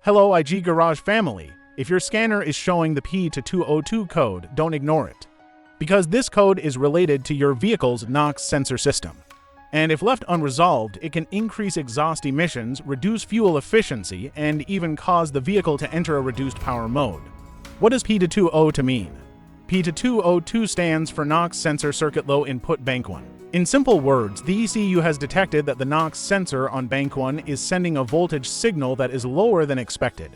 Hello IG Garage family, if your scanner is showing the P2202 code, don't ignore it, because this code is related to your vehicle's NOx sensor system. And if left unresolved, it can increase exhaust emissions, reduce fuel efficiency, and even cause the vehicle to enter a reduced power mode. What does P2202 mean? P2202 stands for NOx Sensor Circuit Low Input Bank 1. In simple words, the ECU has detected that the NOx sensor on Bank 1 is sending a voltage signal that is lower than expected.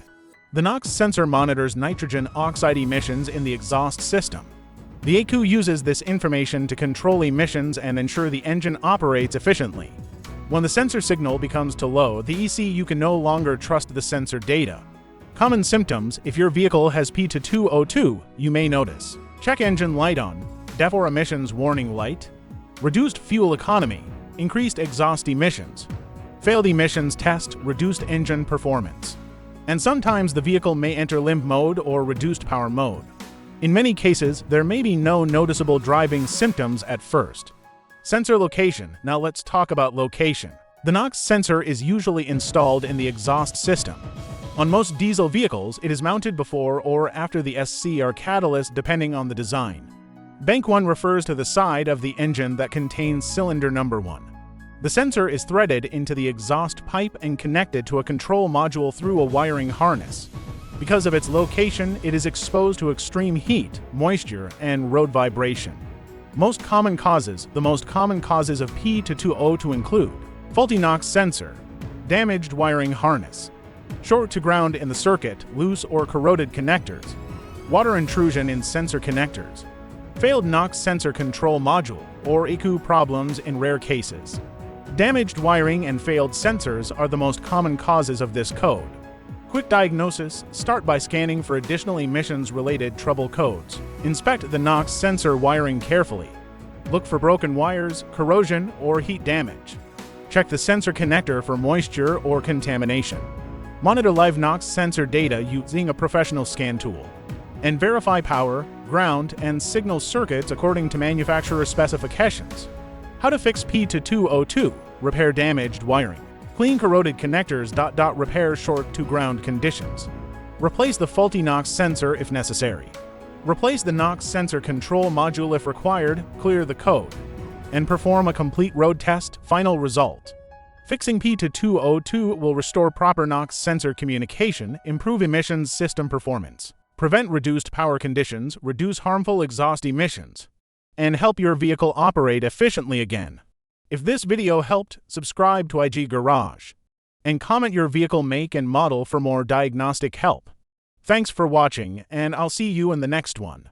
The NOx sensor monitors nitrogen oxide emissions in the exhaust system. The ECU uses this information to control emissions and ensure the engine operates efficiently. When the sensor signal becomes too low, the ECU can no longer trust the sensor data. Common symptoms: if your vehicle has P2202, you may notice: check engine light on, DEF or emissions warning light, reduced fuel economy, increased exhaust emissions, failed emissions test, reduced engine performance. And sometimes the vehicle may enter limp mode or reduced power mode. In many cases, there may be no noticeable driving symptoms at first. Sensor location. Now let's talk about location. The NOx sensor is usually installed in the exhaust system. On most diesel vehicles, it is mounted before or after the SC or catalyst depending on the design. Bank 1 refers to the side of the engine that contains cylinder number 1. The sensor is threaded into the exhaust pipe and connected to a control module through a wiring harness. Because of its location, it is exposed to extreme heat, moisture, and road vibration. The most common causes of P2202 include faulty NOx sensor, damaged wiring harness, short to ground in the circuit, loose or corroded connectors, water intrusion in sensor connectors, failed NOx sensor control module, or ECU problems in rare cases. Damaged wiring and failed sensors are the most common causes of this code. Quick diagnosis: start by scanning for additional emissions-related trouble codes. Inspect the NOx sensor wiring carefully. Look for broken wires, corrosion, or heat damage. Check the sensor connector for moisture or contamination. Monitor live NOx sensor data using a professional scan tool. And verify power, ground, and signal circuits according to manufacturer specifications. How to fix P2202: repair damaged wiring, clean corroded connectors. Repair short to ground conditions. Replace the faulty NOx sensor if necessary. Replace the NOx sensor control module if required. Clear the code and perform a complete road test. Final result: fixing P2202 will restore proper NOx sensor communication, improve emissions system performance, prevent reduced power conditions, reduce harmful exhaust emissions, and help your vehicle operate efficiently again. If this video helped, subscribe to IG Garage and comment your vehicle make and model for more diagnostic help. Thanks for watching, and I'll see you in the next one.